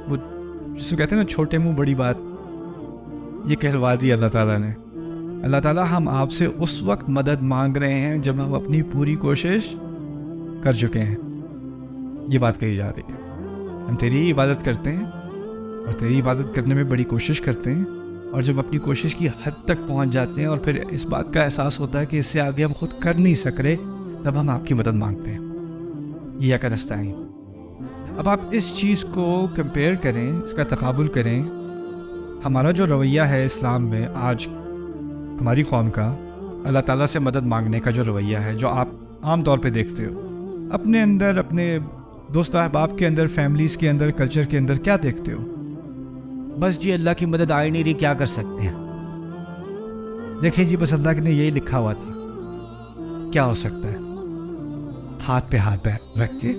وہ جس کو کہتے ہیں نا چھوٹے منہ بڑی بات، یہ کہلوا دی اللہ تعالیٰ نے. اللہ تعالیٰ ہم آپ سے اس وقت مدد مانگ رہے ہیں جب ہم اپنی پوری کوشش کر چکے ہیں. یہ بات کہی جا رہی ہے. ہم تیری ہی عبادت کرتے ہیں اور تیری عبادت کرنے میں بڑی کوشش کرتے ہیں، اور جب اپنی کوشش کی حد تک پہنچ جاتے ہیں اور پھر اس بات کا احساس ہوتا ہے کہ اس سے آگے ہم خود کر نہیں سک رہے، تب ہم آپ کی مدد مانگتے ہیں. یہ کیا نستعین. اب آپ اس چیز کو کمپیئر کریں، اس کا تقابل کریں. ہمارا جو رویہ ہے اسلام میں آج ہماری قوم کا، اللہ تعالیٰ سے مدد مانگنے کا جو رویہ ہے، جو آپ عام طور پہ دیکھتے ہو اپنے اندر، اپنے دوست احباب کے اندر، فیملیز کے اندر، کلچر کے اندر، کیا دیکھتے ہو؟ بس جی اللہ کی مدد آ ہی نہیں رہی، کیا کر سکتے ہیں. دیکھیں جی بس اللہ نے یہی لکھا ہوا تھا، کیا ہو سکتا ہے؟ ہاتھ پہ ہاتھ رکھ کے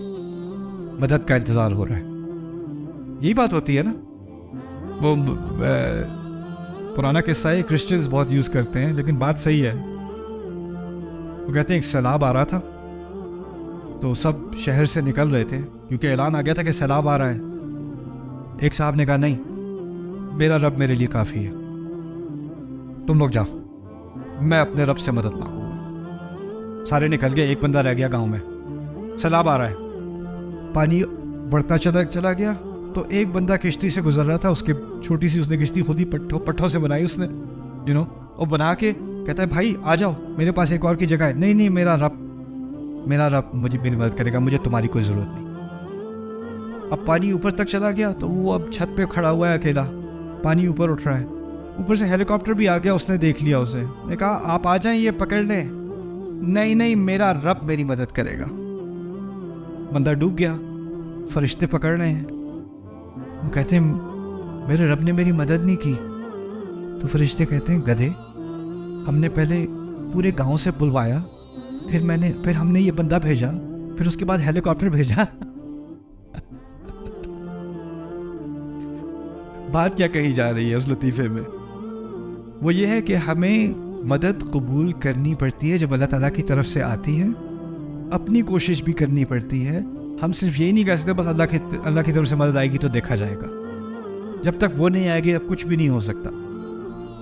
مدد کا انتظار ہو رہا ہے. یہی بات ہوتی ہے نا. وہ پرانا قصہ ہے، کرسچنز بہت یوز کرتے ہیں، لیکن بات صحیح ہے. وہ کہتے ہیں ایک سیلاب آ رہا تھا تو سب شہر سے نکل رہے تھے کیونکہ اعلان آ گیا تھا کہ سیلاب آ رہا ہے. ایک صاحب نے کہا نہیں، میرا رب میرے لیے کافی ہے، تم لوگ جاؤ، میں اپنے رب سے مدد مانگوں گا. سارے نکل گئے، ایک بندہ رہ گیا گاؤں میں. سیلاب آ رہا ہے، پانی بڑھتا چلا گیا. تو ایک بندہ کشتی سے گزر رہا تھا، اس کے چھوٹی سی اس نے کشتی خود ہی پٹھوں سے بنائی اس نے، اور بنا کے کہتا ہے بھائی آ جاؤ میرے پاس ایک اور کی جگہ ہے. نہیں میرا رب مجھے میری مدد کرے گا، مجھے تمہاری کوئی ضرورت نہیں. اب پانی اوپر تک چلا گیا تو وہ اب چھت پہ کھڑا ہوا ہے اکیلا، پانی اوپر اٹھ رہا ہے. اوپر سے ہیلی کاپٹر بھی آ گیا، اس نے دیکھ لیا اسے، نے کہا آپ آ جائیں یہ پکڑ لیں. نہیں میرا رب میری مدد کرے گا. بندہ ڈوب گیا، فرشتے پکڑ رہے ہیں. وہ کہتے ہیں میرے رب نے میری مدد نہیں کی. تو فرشتے کہتے ہیں گدھے، ہم نے پہلے پورے گاؤں سے بلوایا، پھر ہم نے یہ بندہ بھیجا، پھر اس کے بعد ہیلی کاپٹر بھیجا. بات کیا کہی جا رہی ہے اس لطیفے میں؟ وہ یہ ہے کہ ہمیں مدد قبول کرنی پڑتی ہے جب اللہ تعالیٰ کی طرف سے آتی ہے. اپنی کوشش بھی کرنی پڑتی ہے. ہم صرف یہی نہیں کہہ سکتے بس اللہ کی طرف سے مدد آئے گی تو دیکھا جائے گا. جب تک وہ نہیں آئے گی اب کچھ بھی نہیں ہو سکتا.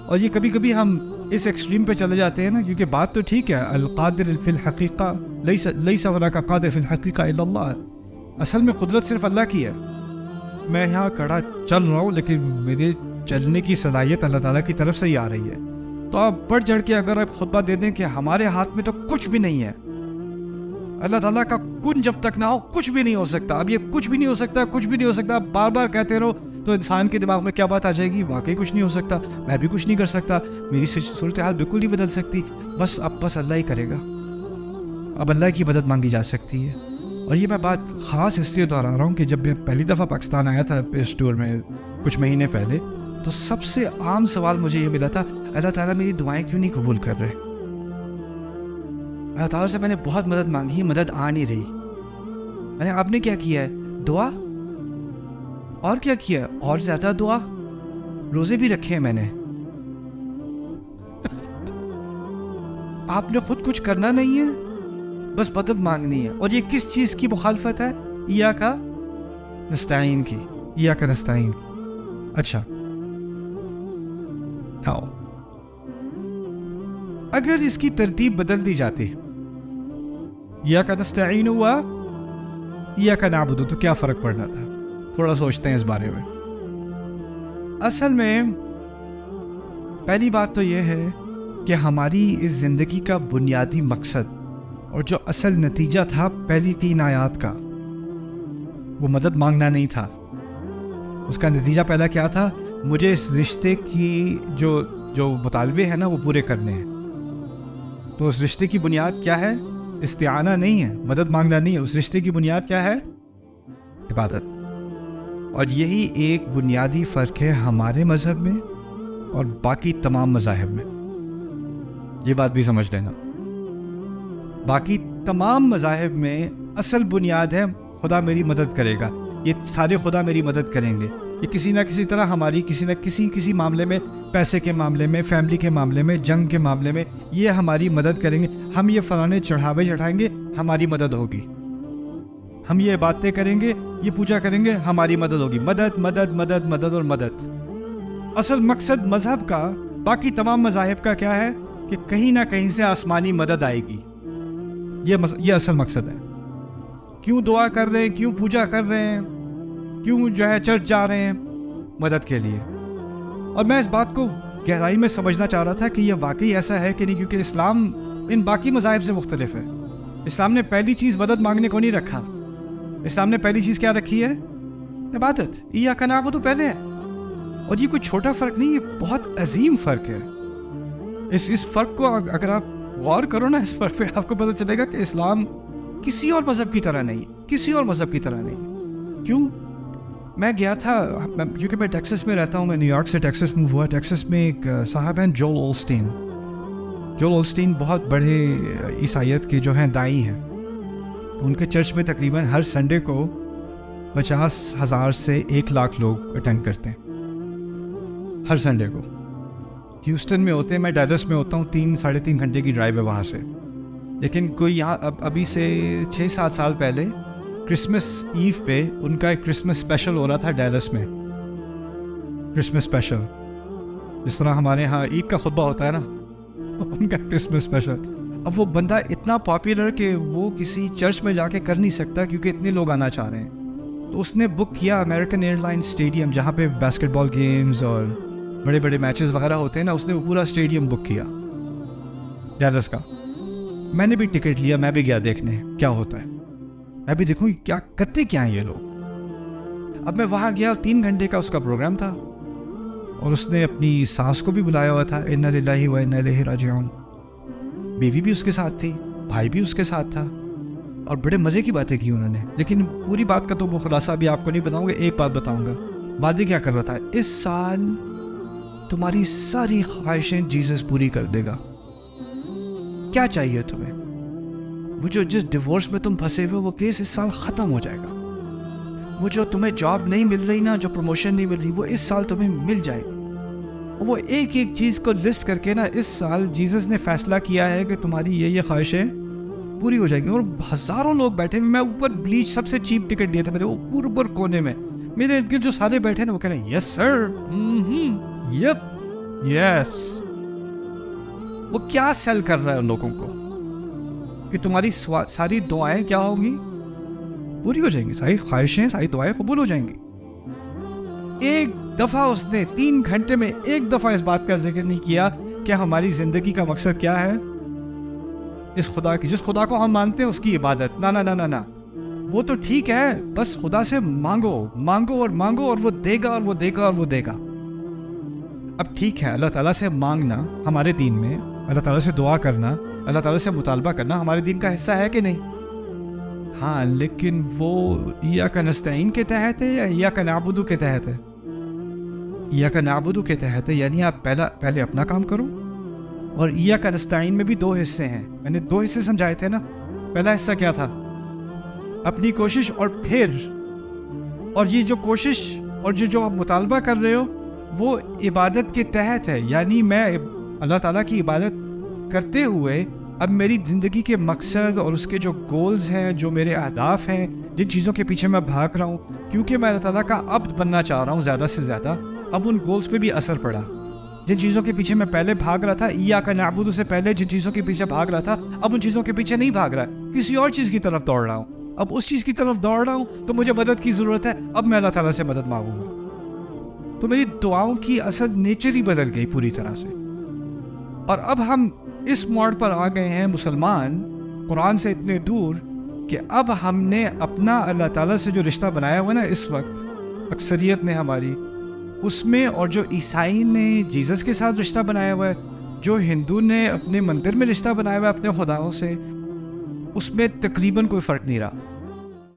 اور یہ کبھی کبھی ہم اس ایکسٹریم پہ چلے جاتے ہیں نا، کیونکہ بات تو ٹھیک ہے، القادر فی الحقیقہ لیس هناک قادر فی الحقیقہ الا اللہ. اصل میں قدرت صرف اللہ کی ہے. میں یہاں کھڑا چل رہا ہوں لیکن میرے چلنے کی صلاحیت اللہ تعالیٰ کی طرف سے ہی آ رہی ہے. تو آپ بڑھ چڑھ کے اگر آپ خطبہ دے دیں کہ ہمارے ہاتھ میں تو کچھ بھی نہیں ہے، اللہ تعالیٰ کا کن جب تک نہ ہو کچھ بھی نہیں ہو سکتا. اب یہ کچھ بھی نہیں ہو سکتا، کچھ بھی نہیں ہو سکتا، بار بار کہتے رہو تو انسان کے دماغ میں کیا بات آ جائے گی، واقعی کچھ نہیں ہو سکتا، میں بھی کچھ نہیں کر سکتا، میری صورتحال بالکل نہیں بدل سکتی، بس اللہ ہی کرے گا. اب اللہ کی مدد مانگی جا سکتی ہے. اور یہ میں بات خاص اس لیے دہرا رہا ہوں کہ جب میں پہلی دفعہ پاکستان آیا تھا اس ٹور میں کچھ مہینے پہلے، تو سب سے عام سوال مجھے یہ ملا تھا، اللہ تعالیٰ میری دعائیں کیوں نہیں قبول کر رہے؟ اللہ تعالیٰ سے میں نے بہت مدد مانگی، مدد آ نہیں رہی. میں نے آپ نے کیا کیا ہے؟ دعا. اور کیا کیا؟ اور زیادہ دعا، روزے بھی رکھے ہیں میں نے. آپ نے خود کچھ کرنا نہیں ہے، بس مدد مانگنی ہے. اور یہ کس چیز کی مخالفت ہے؟ ایاک نستعین کی. ایاک نستعین. اچھا آؤ، اگر اس کی ترتیب بدل دی جاتی، ایاک نستعین ہوا ایاک نعبد، تو کیا فرق پڑنا تھا؟ تھوڑا سوچتے ہیں اس بارے میں. اصل میں پہلی بات تو یہ ہے کہ ہماری اس زندگی کا بنیادی مقصد اور جو اصل نتیجہ تھا پہلی 3 آیات کا، وہ مدد مانگنا نہیں تھا. اس کا نتیجہ پہلا کیا تھا؟ مجھے اس رشتے کی جو مطالبے ہیں نا وہ پورے کرنے ہیں. تو اس رشتے کی بنیاد کیا ہے؟ استعانہ نہیں ہے، مدد مانگنا نہیں ہے. اس رشتے کی بنیاد کیا ہے؟ عبادت. اور یہی ایک بنیادی فرق ہے ہمارے مذہب میں اور باقی تمام مذاہب میں. یہ بات بھی سمجھ لینا. باقی تمام مذاہب میں اصل بنیاد ہے خدا میری مدد کرے گا. یہ سارے خدا میری مدد کریں گے. یہ کسی نہ کسی طرح ہماری کسی نہ کسی معاملے میں، پیسے کے معاملے میں، فیملی کے معاملے میں، جنگ کے معاملے میں، یہ ہماری مدد کریں گے. ہم یہ فلانے چڑھاوے چڑھائیں گے، ہماری مدد ہوگی. ہم یہ باتیں کریں گے, یہ پوجا کریں گے, ہماری مدد ہوگی. مدد مدد مدد مدد اور مدد. اصل مقصد مذہب کا, باقی تمام مذاہب کا کیا ہے کہ کہیں نہ کہیں سے آسمانی مدد آئے گی. یہ اصل مقصد ہے. کیوں دعا کر رہے ہیں, کیوں پوجا کر رہے ہیں, کیوں جو ہے چرچ جا رہے ہیں؟ مدد کے لیے. اور میں اس بات کو گہرائی میں سمجھنا چاہ رہا تھا کہ یہ واقعی ایسا ہے کہ نہیں, کیونکہ اسلام ان باقی مذاہب سے مختلف ہے. اسلام نے پہلی چیز مدد مانگنے کو نہیں رکھا. اسلام نے پہلی چیز کیا رکھی ہے؟ عبادت. ایاک نعبد پہلے ہے. اور یہ کوئی چھوٹا فرق نہیں, یہ بہت عظیم فرق ہے. اس فرق کو اگر آپ غور کرو نا, اس فرق پہ آپ کو پتہ چلے گا کہ اسلام کسی اور مذہب کی طرح نہیں, کسی اور مذہب کی طرح نہیں. کیوں؟ میں گیا تھا, کیونکہ میں ٹیکسس میں رہتا ہوں, میں نیو یارک سے ٹیکسس موو ہوا. ٹیکسس میں ایک صاحب ہیں جول اولسٹین. جول اولسٹین بہت بڑے عیسائیت کے جو ہیں دائی ہیں. ان کے چرچ میں تقریباً ہر سنڈے کو 50,000 سے 100,000 لوگ اٹینڈ کرتے ہیں ہر سنڈے کو. ہیوسٹن میں ہوتے ہیں, میں ڈیلس میں ہوتا ہوں, 3-3.5 گھنٹے کی ڈرائیو ہے وہاں سے. لیکن کوئی یہاں ابھی سے 6-7 سال پہلے کرسمس ایو پہ ان کا ایک کرسمس اسپیشل ہو رہا تھا ڈیلس میں. کرسمس اسپیشل جس طرح ہمارے ہاں عید کا خطبہ ہوتا ہے نا, ان کا کرسمس اسپیشل. اب وہ بندہ اتنا پاپولر کہ وہ کسی چرچ میں جا کے کر نہیں سکتا کیونکہ اتنے لوگ آنا چاہ رہے ہیں. تو اس نے بک کیا امریکن ایئر لائن اسٹیڈیم, جہاں پہ باسکٹ بال گیمز اور بڑے بڑے میچز وغیرہ ہوتے ہیں نا. اس نے وہ پورا اسٹیڈیم بک کیا ڈیلس کا. میں نے بھی ٹکٹ لیا, میں بھی گیا دیکھنے کیا ہوتا ہے, میں بھی دیکھوں کیا کرتے کیا ہیں یہ لوگ. اب میں وہاں گیا, 3 گھنٹے کا اس کا پروگرام تھا, اور اس نے اپنی ساس کو بھی بلایا ہوا تھا, انا للہ و انا الیہ راجعون. بیوی بھی اس کے ساتھ تھی, بھائی بھی اس کے ساتھ تھا, اور بڑے مزے کی باتیں کی انہوں نے. لیکن پوری بات کا تو وہ خلاصہ بھی آپ کو نہیں بتاؤں گا, ایک بات بتاؤں گا. وعدے کیا کر رہا تھا, اس سال تمہاری ساری خواہشیں جیزس پوری کر دے گا. کیا چاہیے تمہیں؟ وہ جو جس ڈیورس میں تم پھنسے ہوئے وہ کیس اس سال ختم ہو جائے گا. وہ جو تمہیں جاب نہیں مل رہی نا, جو پروموشن نہیں مل رہی, وہ اس سال تمہیں مل جائے گی. وہ ایک ایک چیز کو لسٹ کر کے نا, اس سال جیزس نے فیصلہ کیا ہے کہ تمہاری یہ خواہشیں پوری ہو جائیں گی. اور ہزاروں لوگ بیٹھے ہوئے, میں اوپر بلیچ سب سے چیپ ٹکٹ دیا تھا میرے, وہ اوپر کونے میں. میرے ارد گرد جو سارے بیٹھے نا وہ کہہ رہے ہیں یس سر, یپ یس. وہ کیا سیل کر رہا ہے ان لوگوں کو کہ تمہاری ساری دعائیں کیا ہوگی, پوری ہو جائیں گی, ساری خواہشیں ساری دعائیں قبول ہو جائیں گی. ایک دفعہ اس نے 3 گھنٹے میں ایک دفعہ اس بات کا ذکر نہیں کیا کہ ہماری زندگی کا مقصد کیا ہے, اس خدا کی, جس خدا کو ہم مانتے ہیں اس کی عبادت. نا نا نا نا نا, وہ تو ٹھیک ہے, بس خدا سے مانگو مانگو اور مانگو, اور وہ دے گا اور وہ دے گا اور وہ دے گا. اب ٹھیک ہے, اللہ تعالیٰ سے مانگنا ہمارے دین میں, اللہ تعالیٰ سے دعا کرنا, اللہ تعالیٰ سے مطالبہ کرنا ہمارے دین کا حصہ ہے کہ نہیں؟ ہاں, لیکن وہ ایاک نستعین کے تحت ہے یا ایاک نعبد کے تحت ہے؟ ایاک نعبد کے تحت ہے, یعنی آپ پہلے اپنا کام کرو. اور ایاک نستعین میں بھی 2 حصے ہیں, میں نے 2 حصے سمجھائے تھے نا. پہلا حصہ کیا تھا؟ اپنی کوشش, اور پھر اور یہ جو کوشش اور جو آپ مطالبہ کر رہے ہو وہ عبادت کے تحت ہے. یعنی میں اللہ تعالیٰ کی عبادت کرتے ہوئے اب میری زندگی کے مقصد اور اس کے جو گولز ہیں, جو میرے اہداف ہیں, جن چیزوں کے پیچھے میں بھاگ رہا ہوں, کیونکہ میں اللہ تعالیٰ کا عبد بننا چاہ رہا ہوں زیادہ سے زیادہ, اب ان گولز پہ بھی اثر پڑا. جن چیزوں کے پیچھے میں پہلے بھاگ رہا تھا, ایاک نعبد سے پہلے جن چیزوں کے پیچھے بھاگ رہا تھا, اب ان چیزوں کے پیچھے نہیں بھاگ رہا, کسی اور چیز کی طرف دوڑ رہا ہوں. اب اس چیز کی طرف دوڑ رہا ہوں تو مجھے مدد کی ضرورت ہے, اب میں اللہ تعالیٰ سے مدد مانگوں گا. تو میری دعاؤں کی اصل نیچر ہی بدل گئی پوری طرح سے. اور اب ہم اس موڑ پر آ گئے ہیں مسلمان قرآن سے اتنے دور کہ اب ہم نے اپنا اللہ تعالیٰ سے جو رشتہ بنایا ہوا ہے نا اس وقت اکثریت نے ہماری, اس میں, اور جو عیسائی نے جیزس کے ساتھ رشتہ بنایا ہوا ہے, جو ہندو نے اپنے مندر میں رشتہ بنایا ہوا ہے اپنے خداؤں سے, اس میں تقریباً کوئی فرق نہیں رہا.